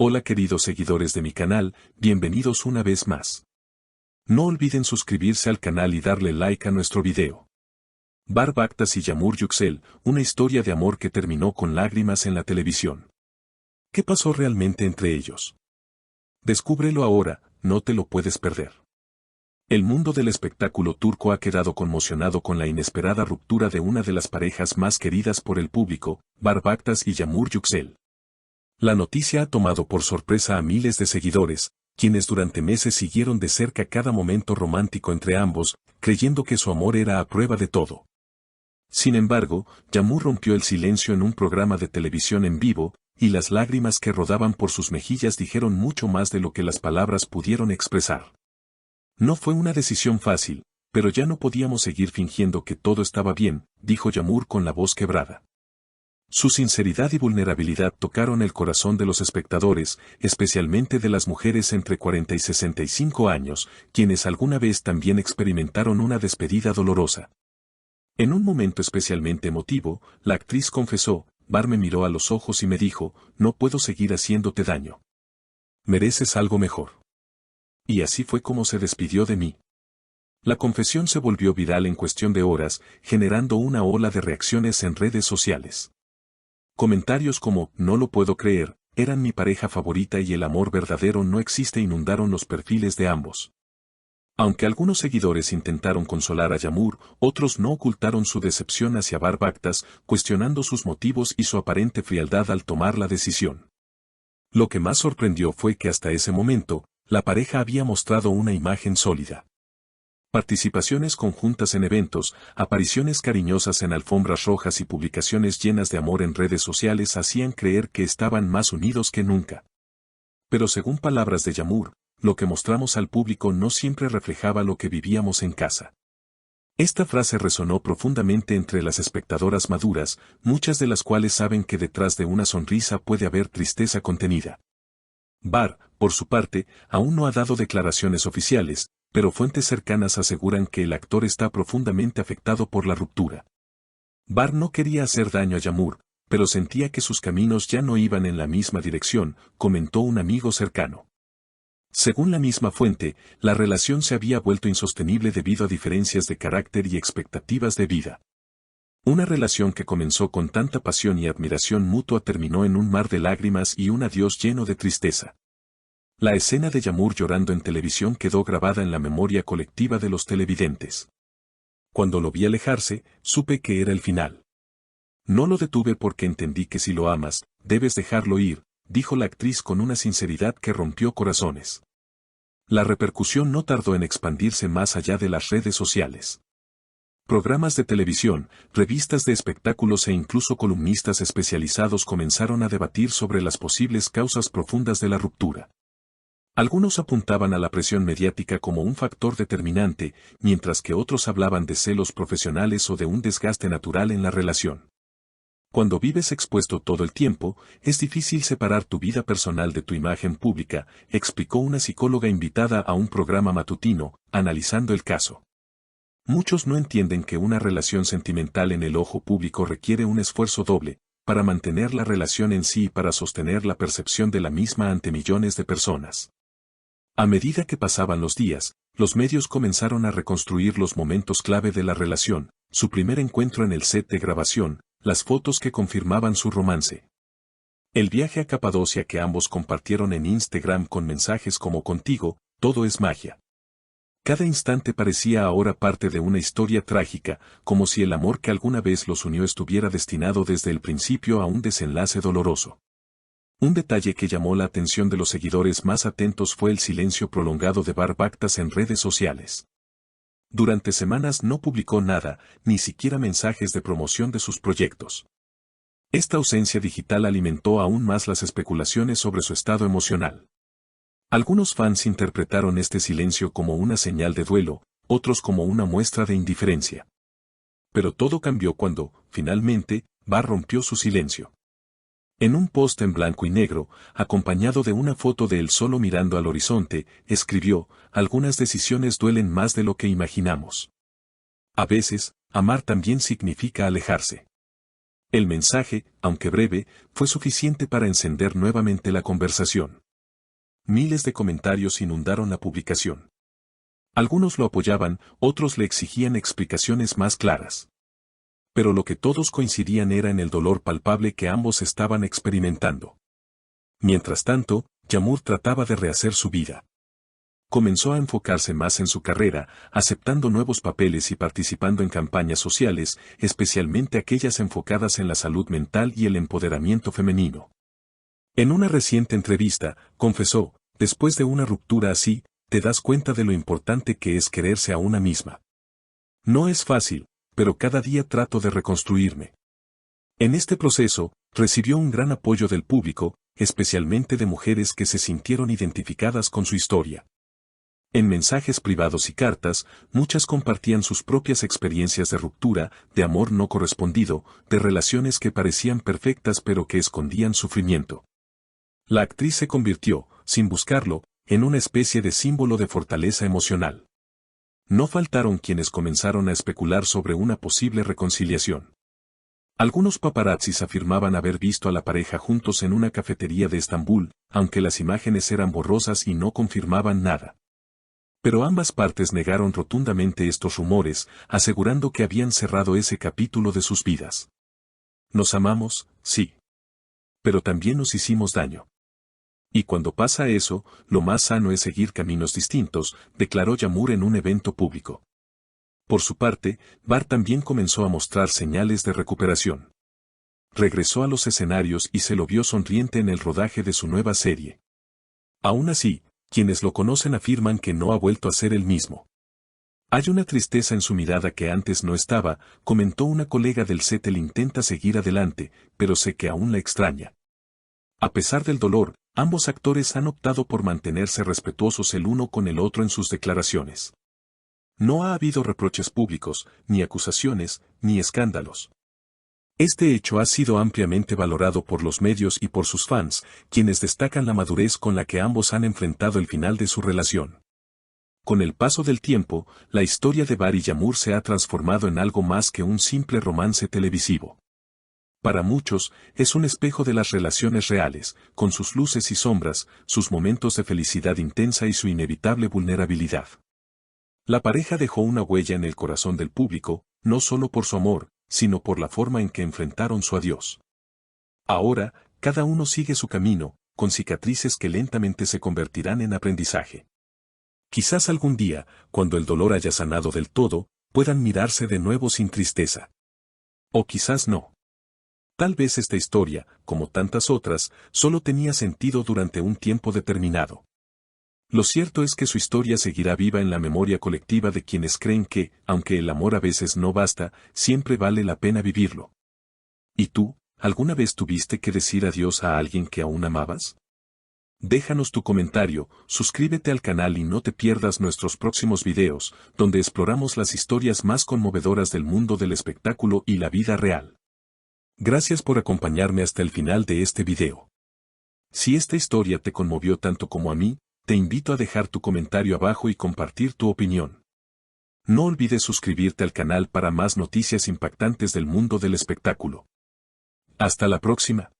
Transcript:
Hola queridos seguidores de mi canal, bienvenidos una vez más. No olviden suscribirse al canal y darle like a nuestro video. Bar Baktas y Yağmur Yüksel, una historia de amor que terminó con lágrimas en la televisión. ¿Qué pasó realmente entre ellos? Descúbrelo ahora, no te lo puedes perder. El mundo del espectáculo turco ha quedado conmocionado con la inesperada ruptura de una de las parejas más queridas por el público, Bar Baktas y Yağmur Yüksel. La noticia ha tomado por sorpresa a miles de seguidores, quienes durante meses siguieron de cerca cada momento romántico entre ambos, creyendo que su amor era a prueba de todo. Sin embargo, Yağmur rompió el silencio en un programa de televisión en vivo, y las lágrimas que rodaban por sus mejillas dijeron mucho más de lo que las palabras pudieron expresar. No fue una decisión fácil, pero ya no podíamos seguir fingiendo que todo estaba bien, dijo Yağmur con la voz quebrada. Su sinceridad y vulnerabilidad tocaron el corazón de los espectadores, especialmente de las mujeres entre 40 y 65 años, quienes alguna vez también experimentaron una despedida dolorosa. En un momento especialmente emotivo, la actriz confesó, Bar me miró a los ojos y me dijo, no puedo seguir haciéndote daño. Mereces algo mejor. Y así fue como se despidió de mí. La confesión se volvió viral en cuestión de horas, generando una ola de reacciones en redes sociales. Comentarios como, no lo puedo creer, eran mi pareja favorita y el amor verdadero no existe inundaron los perfiles de ambos. Aunque algunos seguidores intentaron consolar a Yağmur, otros no ocultaron su decepción hacia Bar Baktas, cuestionando sus motivos y su aparente frialdad al tomar la decisión. Lo que más sorprendió fue que hasta ese momento, la pareja había mostrado una imagen sólida. Participaciones conjuntas en eventos, apariciones cariñosas en alfombras rojas y publicaciones llenas de amor en redes sociales hacían creer que estaban más unidos que nunca. Pero según palabras de Yağmur, lo que mostramos al público no siempre reflejaba lo que vivíamos en casa. Esta frase resonó profundamente entre las espectadoras maduras, muchas de las cuales saben que detrás de una sonrisa puede haber tristeza contenida. Bar, por su parte, aún no ha dado declaraciones oficiales, pero fuentes cercanas aseguran que el actor está profundamente afectado por la ruptura. Bar no quería hacer daño a Yağmur, pero sentía que sus caminos ya no iban en la misma dirección, comentó un amigo cercano. Según la misma fuente, la relación se había vuelto insostenible debido a diferencias de carácter y expectativas de vida. Una relación que comenzó con tanta pasión y admiración mutua terminó en un mar de lágrimas y un adiós lleno de tristeza. La escena de Yağmur llorando en televisión quedó grabada en la memoria colectiva de los televidentes. Cuando lo vi alejarse, supe que era el final. No lo detuve porque entendí que si lo amas, debes dejarlo ir, dijo la actriz con una sinceridad que rompió corazones. La repercusión no tardó en expandirse más allá de las redes sociales. Programas de televisión, revistas de espectáculos e incluso columnistas especializados comenzaron a debatir sobre las posibles causas profundas de la ruptura. Algunos apuntaban a la presión mediática como un factor determinante, mientras que otros hablaban de celos profesionales o de un desgaste natural en la relación. Cuando vives expuesto todo el tiempo, es difícil separar tu vida personal de tu imagen pública, explicó una psicóloga invitada a un programa matutino, analizando el caso. Muchos no entienden que una relación sentimental en el ojo público requiere un esfuerzo doble, para mantener la relación en sí y para sostener la percepción de la misma ante millones de personas. A medida que pasaban los días, los medios comenzaron a reconstruir los momentos clave de la relación, su primer encuentro en el set de grabación, las fotos que confirmaban su romance. El viaje a Capadocia que ambos compartieron en Instagram con mensajes como contigo, todo es magia. Cada instante parecía ahora parte de una historia trágica, como si el amor que alguna vez los unió estuviera destinado desde el principio a un desenlace doloroso. Un detalle que llamó la atención de los seguidores más atentos fue el silencio prolongado de Bar Baktas en redes sociales. Durante semanas no publicó nada, ni siquiera mensajes de promoción de sus proyectos. Esta ausencia digital alimentó aún más las especulaciones sobre su estado emocional. Algunos fans interpretaron este silencio como una señal de duelo, otros como una muestra de indiferencia. Pero todo cambió cuando, finalmente, Bar rompió su silencio. En un post en blanco y negro, acompañado de una foto de él solo mirando al horizonte, escribió, algunas decisiones duelen más de lo que imaginamos. A veces, amar también significa alejarse. El mensaje, aunque breve, fue suficiente para encender nuevamente la conversación. Miles de comentarios inundaron la publicación. Algunos lo apoyaban, otros le exigían explicaciones más claras. Pero lo que todos coincidían era en el dolor palpable que ambos estaban experimentando. Mientras tanto, Yamur trataba de rehacer su vida. Comenzó a enfocarse más en su carrera, aceptando nuevos papeles y participando en campañas sociales, especialmente aquellas enfocadas en la salud mental y el empoderamiento femenino. En una reciente entrevista, confesó, después de una ruptura así, te das cuenta de lo importante que es quererse a una misma. No es fácil, pero cada día trato de reconstruirme. En este proceso, recibió un gran apoyo del público, especialmente de mujeres que se sintieron identificadas con su historia. En mensajes privados y cartas, muchas compartían sus propias experiencias de ruptura, de amor no correspondido, de relaciones que parecían perfectas pero que escondían sufrimiento. La actriz se convirtió, sin buscarlo, en una especie de símbolo de fortaleza emocional. No faltaron quienes comenzaron a especular sobre una posible reconciliación. Algunos paparazzis afirmaban haber visto a la pareja juntos en una cafetería de Estambul, aunque las imágenes eran borrosas y no confirmaban nada. Pero ambas partes negaron rotundamente estos rumores, asegurando que habían cerrado ese capítulo de sus vidas. Nos amamos, sí. Pero también nos hicimos daño. Y cuando pasa eso, lo más sano es seguir caminos distintos, declaró Yamur en un evento público. Por su parte, Bar también comenzó a mostrar señales de recuperación. Regresó a los escenarios y se lo vio sonriente en el rodaje de su nueva serie. Aún así, quienes lo conocen afirman que no ha vuelto a ser el mismo. Hay una tristeza en su mirada que antes no estaba, comentó una colega del set. Él intenta seguir adelante, pero sé que aún la extraña. A pesar del dolor, ambos actores han optado por mantenerse respetuosos el uno con el otro en sus declaraciones. No ha habido reproches públicos, ni acusaciones, ni escándalos. Este hecho ha sido ampliamente valorado por los medios y por sus fans, quienes destacan la madurez con la que ambos han enfrentado el final de su relación. Con el paso del tiempo, la historia de Bar y Yamur se ha transformado en algo más que un simple romance televisivo. Para muchos, es un espejo de las relaciones reales, con sus luces y sombras, sus momentos de felicidad intensa y su inevitable vulnerabilidad. La pareja dejó una huella en el corazón del público, no solo por su amor, sino por la forma en que enfrentaron su adiós. Ahora, cada uno sigue su camino, con cicatrices que lentamente se convertirán en aprendizaje. Quizás algún día, cuando el dolor haya sanado del todo, puedan mirarse de nuevo sin tristeza. O quizás no. Tal vez esta historia, como tantas otras, solo tenía sentido durante un tiempo determinado. Lo cierto es que su historia seguirá viva en la memoria colectiva de quienes creen que, aunque el amor a veces no basta, siempre vale la pena vivirlo. ¿Y tú, alguna vez tuviste que decir adiós a alguien que aún amabas? Déjanos tu comentario, suscríbete al canal y no te pierdas nuestros próximos videos, donde exploramos las historias más conmovedoras del mundo del espectáculo y la vida real. Gracias por acompañarme hasta el final de este video. Si esta historia te conmovió tanto como a mí, te invito a dejar tu comentario abajo y compartir tu opinión. No olvides suscribirte al canal para más noticias impactantes del mundo del espectáculo. Hasta la próxima.